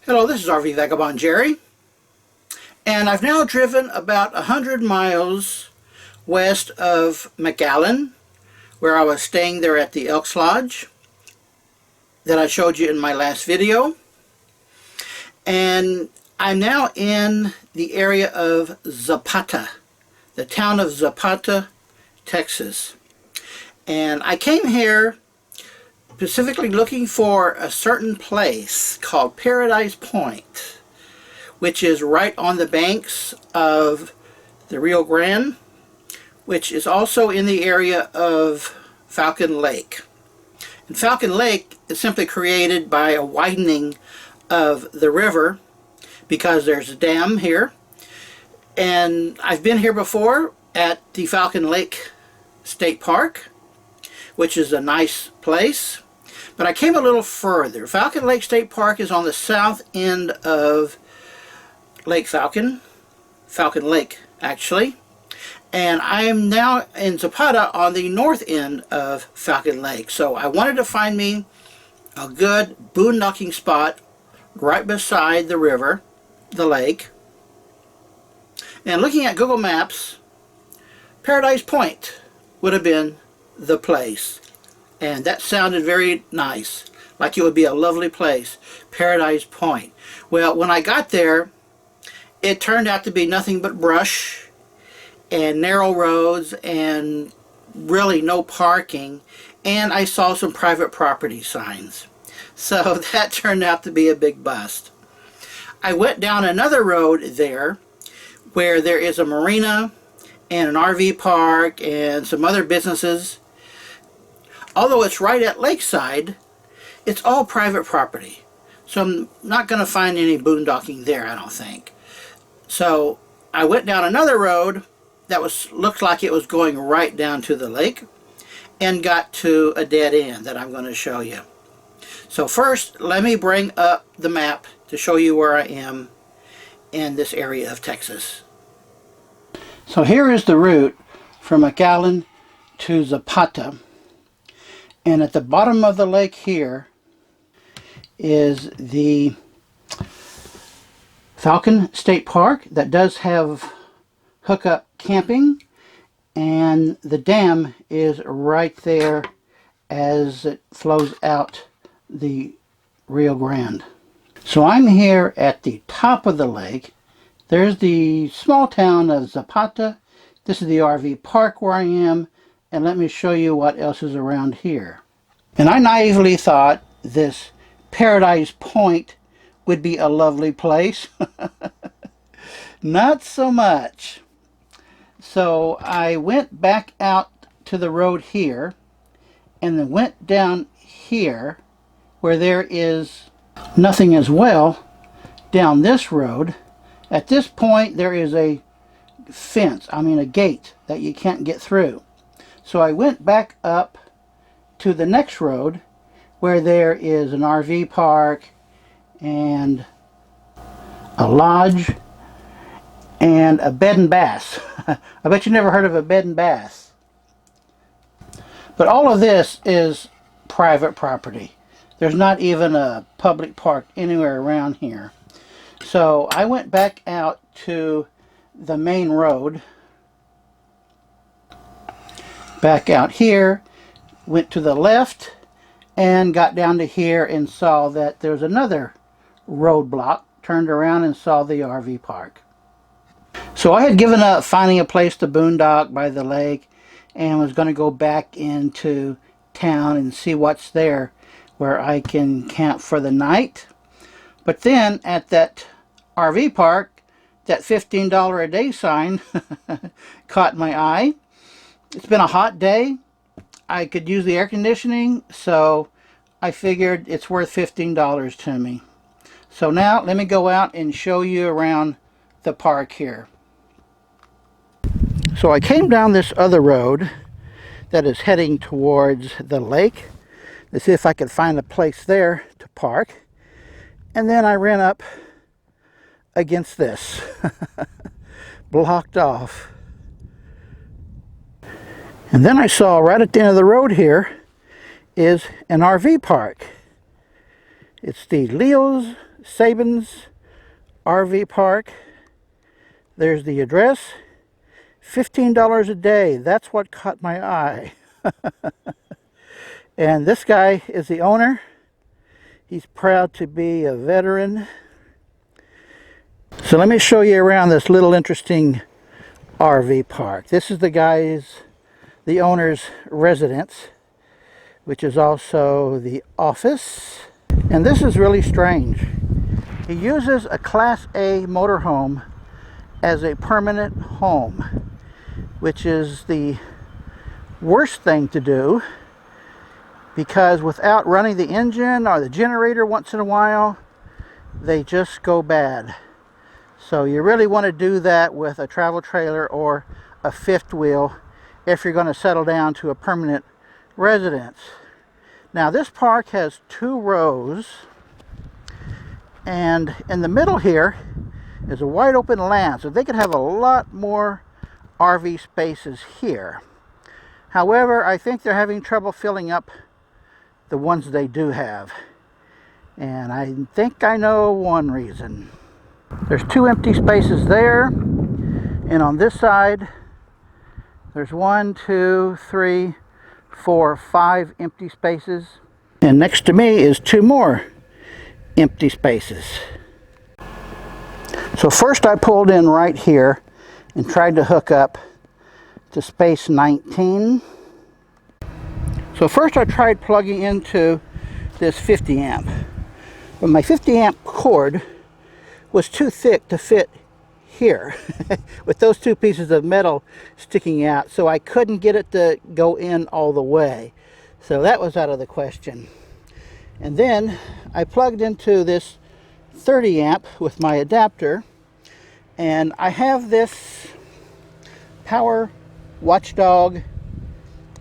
Hello, this is RV Vagabond Jerry, and I've now driven about 100 miles west of McAllen, where I was staying there at the Elks Lodge that I showed you in my last video. And I'm now in the area of Zapata, the town of Zapata, Texas. And I came here specifically looking for a certain place called Paradise Point, which is right on the banks of the Rio Grande, which is also in the area of Falcon Lake. And Falcon Lake is simply created by a widening of the river because there's a dam here. And I've been here before at the Falcon Lake State Park, which is a nice place. But I came a little further. Falcon Lake State Park is on the south end of Lake Falcon Lake actually. And I am now in Zapata on the north end of Falcon Lake. So I wanted to find me a good boondocking spot right beside the river, the lake. And looking at Google Maps, Paradise Point would have been the place. And that sounded very nice, like it would be a lovely place, Paradise Point. Well, when I got there, it turned out to be nothing but brush and narrow roads and really no parking, and I saw some private property signs. So that turned out to be a big bust. I went down another road there where there is a marina and an RV park and some other businesses. Although it's right at Lakeside, it's all private property. So I'm not going to find any boondocking there, I don't think. So I went down another road that looked like it was going right down to the lake and got to a dead end that I'm going to show you. So first, let me bring up the map to show you where I am in this area of Texas. So here is the route from McAllen to Zapata. And at the bottom of the lake here is the Falcon State Park that does have hookup camping, and the dam is right there as it flows out the Rio Grande. So I'm here at the top of the lake. There's the small town of Zapata. This is the RV park where I am, and let me show you what else is around here. And I naively thought this Paradise Point would be a lovely place. Not so much. So I went back out to the road here and then went down here where there is nothing as well down this road. At this point there is a fence, a gate that you can't get through. So I went back up to the next road where there is an RV park and a lodge and a bed and bath. I bet you never heard of a bed and bath. But all of this is private property. There's not even a public park anywhere around here. So I went back out to the main road. Back out here, went to the left, and got down to here and saw that there's another roadblock. Turned around and saw the RV park. So I had given up finding a place to boondock by the lake and was going to go back into town and see what's there where I can camp for the night. But then at that RV park, that $15 a day sign caught my eye. It's been a hot day. I could use the air conditioning, so I figured it's worth $15 to me. So now let me go out and show you around the park here. So I came down this other road that is heading towards the lake to see if I could find a place there to park. And then I ran up against this, blocked off. And then I saw right at the end of the road here is an RV park. It's the Leo's Sabins RV Park. There's the address. $15 a day. That's what caught my eye. And this guy is the owner. He's proud to be a veteran. So let me show you around this little interesting RV park. This is the owner's residence, which is also the office. And this is really strange. He uses a Class A motorhome as a permanent home, which is the worst thing to do, because without running the engine or the generator once in a while, they just go bad. So you really want to do that with a travel trailer or a fifth wheel if you're going to settle down to a permanent residence. Now this park has 2 rows, and in the middle here is a wide open land, so they could have a lot more RV spaces here. However, I think they're having trouble filling up the ones they do have, and I think I know one reason. There's 2 empty spaces there, and on this side there's 1, 2, 3, 4, 5 empty spaces, and next to me is 2 more empty spaces. So first I pulled in right here and tried to hook up to space 19. So first I tried plugging into this 50 amp, but my 50 amp cord was too thick to fit here with those 2 pieces of metal sticking out, so I couldn't get it to go in all the way. So that was out of the question. And then I plugged into this 30 amp with my adapter, and I have this Power Watchdog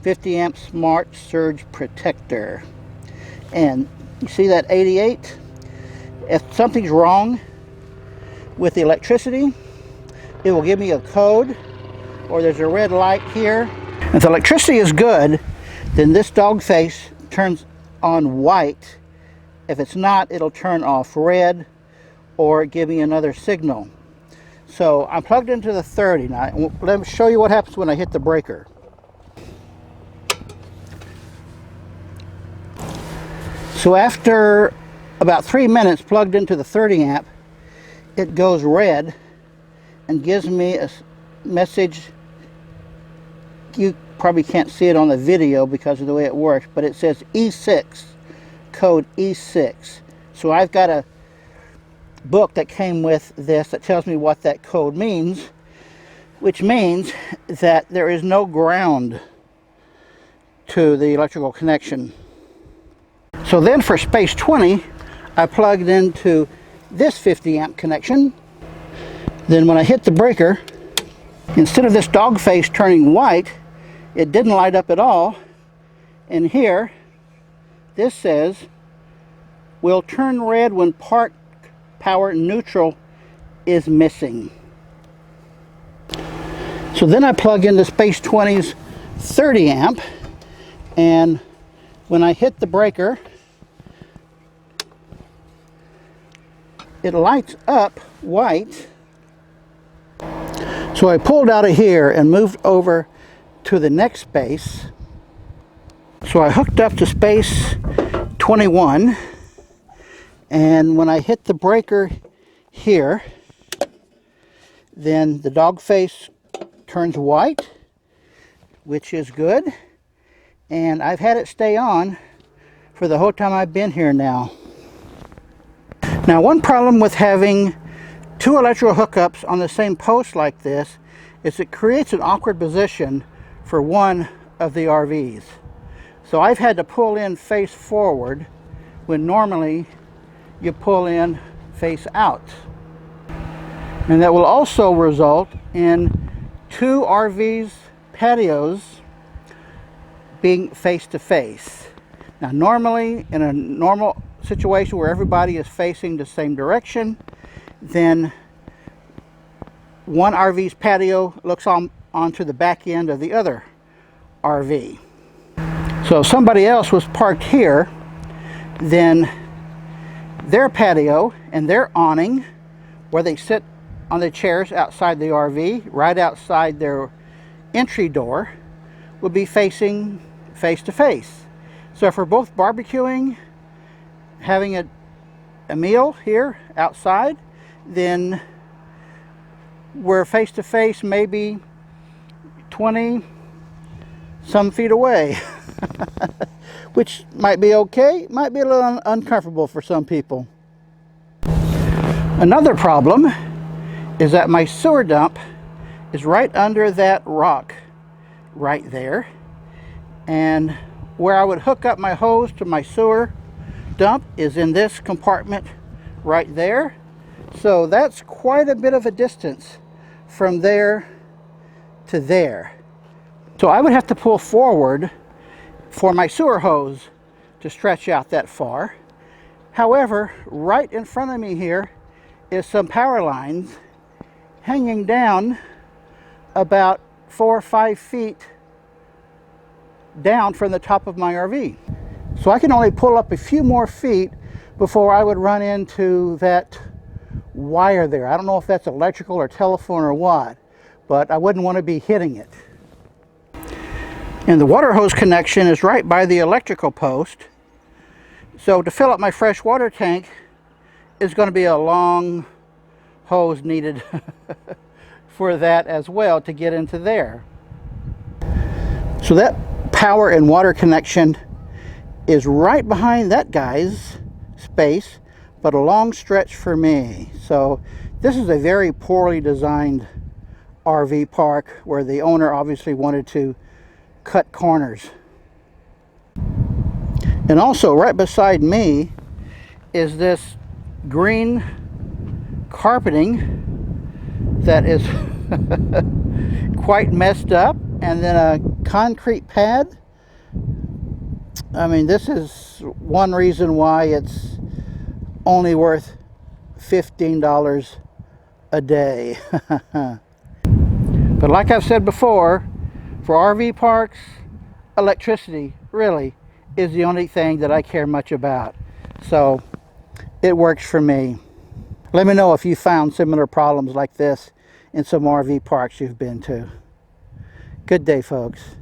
50 amp Smart Surge Protector. And you see that 88? If something's wrong with the electricity, it will give me a code, or there's a red light here. If the electricity is good, then this dog face turns on white. If it's not, it'll turn off red or give me another signal. So I'm plugged into the 30. Now let me show you what happens when I hit the breaker. So after about 3 minutes plugged into the 30 amp, it goes red and gives me a message. You probably can't see it on the video because of the way it works, but it says E6, code E6. So I've got a book that came with this that tells me what that code means, which means that there is no ground to the electrical connection. So then for space 20, I plugged into this 50 amp connection. Then when I hit the breaker, instead of this dog face turning white, it didn't light up at all. And here, this says, will turn red when park power neutral is missing. So then I plug into Space 20's 30 amp, and when I hit the breaker, it lights up white. So I pulled out of here and moved over to the next space. So I hooked up to space 21, and when I hit the breaker here, then the dog face turns white, which is good, and I've had it stay on for the whole time I've been here now. Now, one problem with having 2 electrical hookups on the same post like this is it creates an awkward position for one of the RVs. So I've had to pull in face forward when normally you pull in face out. And that will also result in 2 RVs patios being face to face. Now normally, in a normal situation where everybody is facing the same direction, then one RV's patio looks onto the back end of the other RV. So if somebody else was parked here, then their patio and their awning, where they sit on the chairs outside the RV, right outside their entry door, would be facing face to face. So if we're both barbecuing, having a meal here outside, then we're face to face, maybe 20 some feet away. Which might be okay, might be a little uncomfortable for some people. Another problem is that my sewer dump is right under that rock right there, and where I would hook up my hose to my sewer dump is in this compartment right there. So that's quite a bit of a distance from there to there. So I would have to pull forward for my sewer hose to stretch out that far. However, right in front of me here is some power lines hanging down about 4 or 5 feet down from the top of my RV. So I can only pull up a few more feet before I would run into that wire there. I don't know if that's electrical or telephone or what, but I wouldn't want to be hitting it. And the water hose connection is right by the electrical post. So to fill up my fresh water tank is going to be a long hose needed for that as well to get into there. So that power and water connection is right behind that guy's space, but a long stretch for me. So this is a very poorly designed RV park where the owner obviously wanted to cut corners. And also right beside me is this green carpeting that is quite messed up, and then a concrete pad. I mean, this is one reason why it's only worth $15 a day. But like I've said before, for RV parks, electricity really is the only thing that I care much about. So it works for me. Let me know if you found similar problems like this in some RV parks you've been to. Good day, folks.